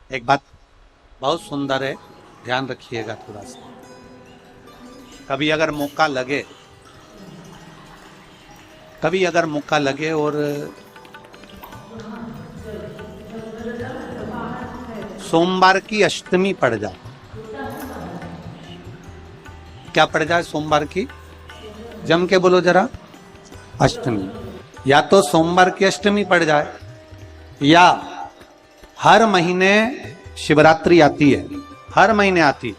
एक बात बहुत सुंदर है, ध्यान रखिएगा थोड़ा सा। कभी अगर मौका लगे और सोमवार की अष्टमी पड़ जाए, क्या पड़ जाए? सोमवार की, जम के बोलो जरा, अष्टमी। या तो सोमवार की अष्टमी पड़ जाए, या हर महीने शिवरात्रि आती है, हर महीने आती है,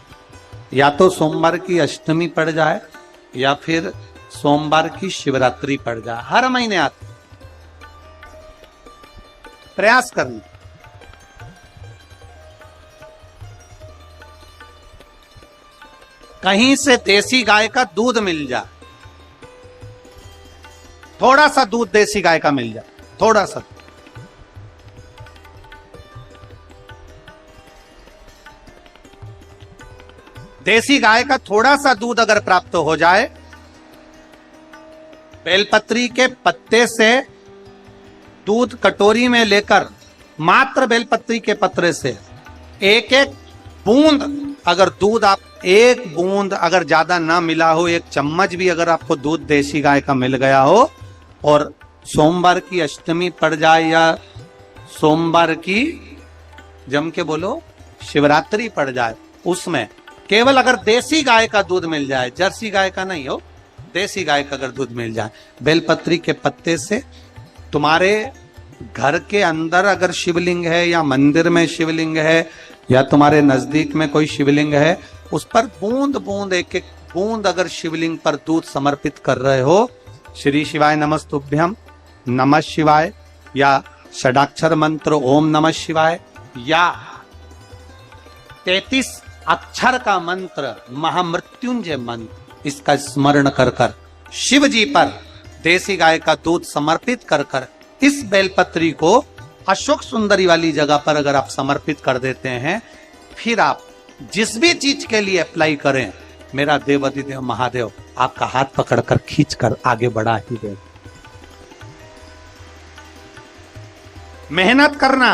या तो सोमवार की अष्टमी पड़ जाए या फिर सोमवार की शिवरात्रि पड़ जाए, हर महीने आती। प्रयास करना। कहीं से देसी गाय का दूध मिल जाए, थोड़ा सा दूध देसी गाय का मिल जाए, थोड़ा सा। देसी गाय का थोड़ा सा दूध अगर प्राप्त हो जाए, बेलपत्री के पत्ते से दूध कटोरी में लेकर, मात्र बेलपत्री के पत्रे से एक एक बूंद, अगर दूध आप एक बूंद अगर ज्यादा ना मिला हो, एक चम्मच भी अगर आपको दूध देसी गाय का मिल गया हो, और सोमवार की अष्टमी पड़ जाए या सोमवार की, जम के बोलो, शिवरात्रि पड़ जाए, उसमें केवल अगर देसी गाय का दूध मिल जाए, जर्सी गाय का नहीं हो, देसी गाय का अगर दूध मिल जाए, बेलपत्री के पत्ते से, तुम्हारे घर के अंदर अगर शिवलिंग है या मंदिर में शिवलिंग है या तुम्हारे नजदीक में कोई शिवलिंग है, उस पर बूंद बूंद, एक एक बूंद अगर शिवलिंग पर दूध समर्पित कर रहे हो, श्री शिवाय नमस्तुभ्यम, नमः शिवाय, या षडाक्षर मंत्र ओम नमः शिवाय, या 33 अक्षर का मंत्र महामृत्युंजय मंत्र, इसका स्मरण कर कर शिव जी पर देसी गाय का दूध समर्पित कर कर इस बेलपत्री को अशोक सुंदरी वाली जगह पर अगर आप समर्पित कर देते हैं, फिर आप जिस भी चीज के लिए अप्लाई करें, मेरा देवाधिदेव महादेव आपका हाथ पकड़कर खींचकर आगे बढ़ा ही दे। मेहनत करना,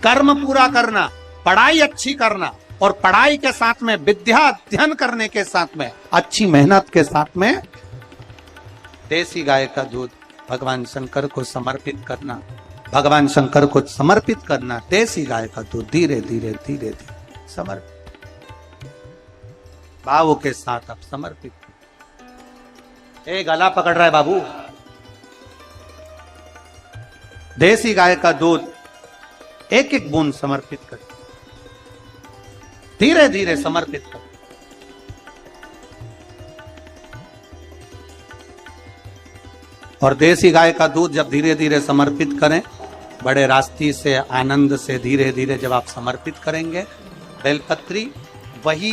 कर्म पूरा करना, पढ़ाई अच्छी करना, और पढ़ाई के साथ में विद्या अध्ययन करने के साथ में अच्छी मेहनत के साथ में देसी गाय का दूध भगवान शंकर को समर्पित करना, भगवान शंकर को समर्पित करना, देसी गाय का दूध धीरे धीरे धीरे धीरे समर्पित, भावों के साथ आप समर्पित। गला पकड़ रहा है बाबू। देसी गाय का दूध एक एक बूंद समर्पित कर, धीरे धीरे समर्पित कर। और देसी गाय का दूध जब धीरे धीरे समर्पित करें, बड़े रास्ती से, आनंद से धीरे धीरे जब आप समर्पित करेंगे, बेलपत्री, वही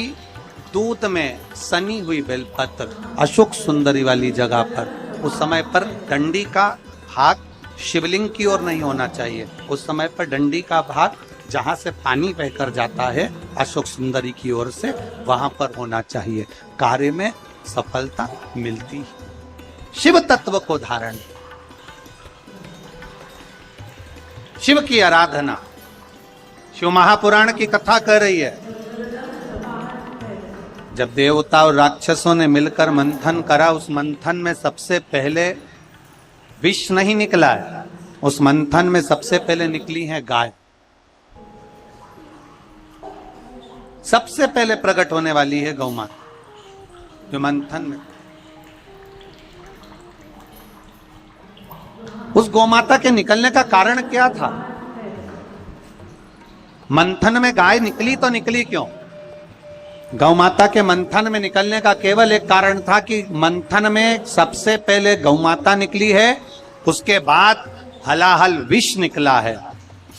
दूध में सनी हुई बेलपत्र अशोक सुंदरी वाली जगह पर, उस समय पर डंडी का भाग शिवलिंग की ओर नहीं होना चाहिए, उस समय पर डंडी का भाग जहां से पानी बहकर जाता है अशोक सुंदरी की ओर से, वहां पर होना चाहिए। कार्य में सफलता मिलती है। शिव तत्व को धारण, शिव की आराधना, शिव महापुराण की कथा कर रही है। जब देवता और राक्षसों ने मिलकर मंथन करा, उस मंथन में सबसे पहले विष नहीं निकला है, उस मंथन में सबसे पहले निकली है गाय। सबसे पहले प्रकट होने वाली है गौ माता, जो मंथन में। उस गौमाता के निकलने का कारण क्या था? मंथन में गाय निकली तो निकली क्यों? गौमाता के मंथन में निकलने का केवल एक कारण था कि मंथन में सबसे पहले गौमाता निकली है, उसके बाद हलाहल विष निकला है।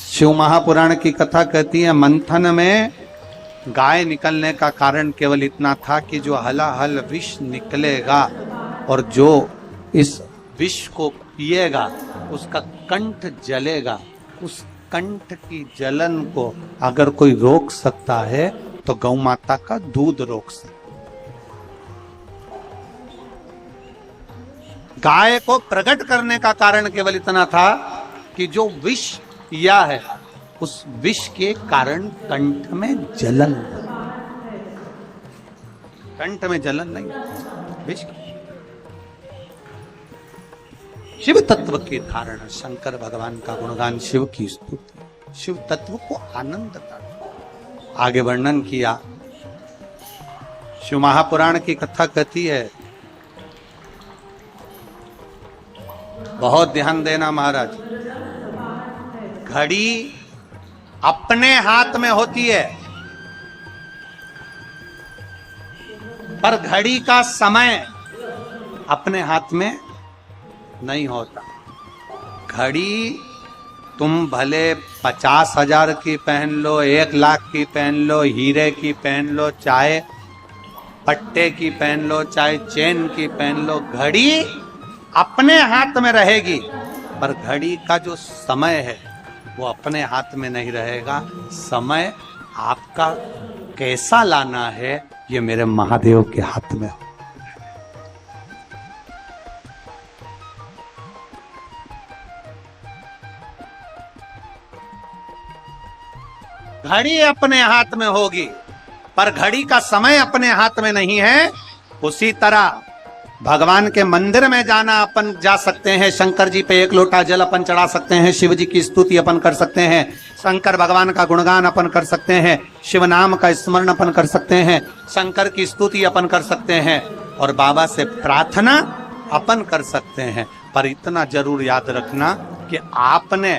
शिव महापुराण की कथा कहती है मंथन में गाय निकलने का कारण केवल इतना था कि जो हलाहल विष निकलेगा और जो इस विष को पिएगा उसका कंठ जलेगा, उस कंठ की जलन को अगर कोई रोक सकता है तो गौ माता का दूध रोक सकता। गाय को प्रकट करने का कारण केवल इतना था कि जो विष पिया है उस विष के कारण कंठ में जलन, कंठ में जलन नहीं, विष। शिव तत्व के धारण, शंकर भगवान का गुणगान, शिव की स्तुति, शिव तत्व को आनंद कर आगे वर्णन किया। शिव महापुराण की कथा कहती है, बहुत ध्यान देना महाराज, घड़ी अपने हाथ में होती है पर घड़ी का समय अपने हाथ में नहीं होता। घड़ी तुम भले 50,000 की पहन लो, 1,00,000 की पहन लो, हीरे की पहन लो, चाहे पट्टे की पहन लो, चाहे चेन की पहन लो, घड़ी अपने हाथ में रहेगी पर घड़ी का जो समय है वो अपने हाथ में नहीं रहेगा। समय आपका कैसा लाना है ये मेरे महादेव के हाथ में हो। घड़ी अपने हाथ में होगी पर घड़ी का समय अपने हाथ में नहीं है। उसी तरह भगवान के मंदिर में जाना अपन जा सकते हैं, शंकर जी पे 1 लोटा जल अपन चढ़ा सकते हैं, शिव जी की स्तुति अपन कर सकते हैं, शंकर भगवान का गुणगान अपन कर सकते हैं, शिव नाम का स्मरण अपन कर सकते हैं, शंकर की स्तुति अपन कर सकते हैं और बाबा से प्रार्थना अपन कर सकते हैं। पर इतना जरूर याद रखना कि आपने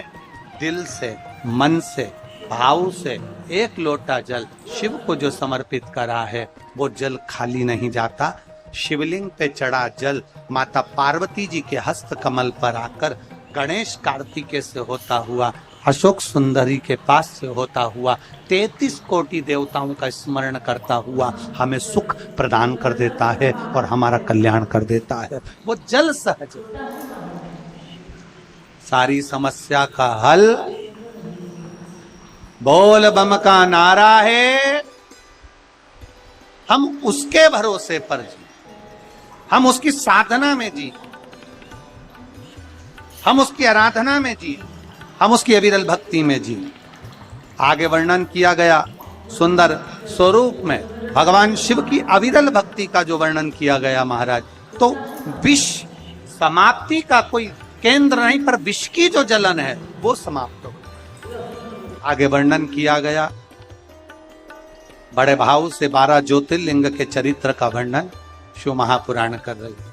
दिल से, मन से, भाव से 1 लोटा जल शिव को जो समर्पित करा है वो जल खाली नहीं जाता। शिवलिंग पे चढ़ा जल माता पार्वती जी के हस्त कमल पर आकर गणेश कार्तिकेय से होता हुआ, अशोक सुंदरी के पास से होता हुआ, 33 कोटि देवताओं का स्मरण करता हुआ हमें सुख प्रदान कर देता है और हमारा कल्याण कर देता है। वो जल सहज सारी समस्या का हल बोल बम का नारा है। हम उसके भरोसे पर जी, हम उसकी साधना में जी, हम उसकी आराधना में जी, हम उसकी अविरल भक्ति में जी। आगे वर्णन किया गया सुंदर स्वरूप में भगवान शिव की अविरल भक्ति का जो वर्णन किया गया महाराज, तो विष समाप्ति का कोई केंद्र नहीं पर विष की जो जलन है वो समाप्त हो। आगे वर्णन किया गया बड़े भाव से 12 ज्योतिर्लिंग के चरित्र का वर्णन शिव महापुराण कर रही है।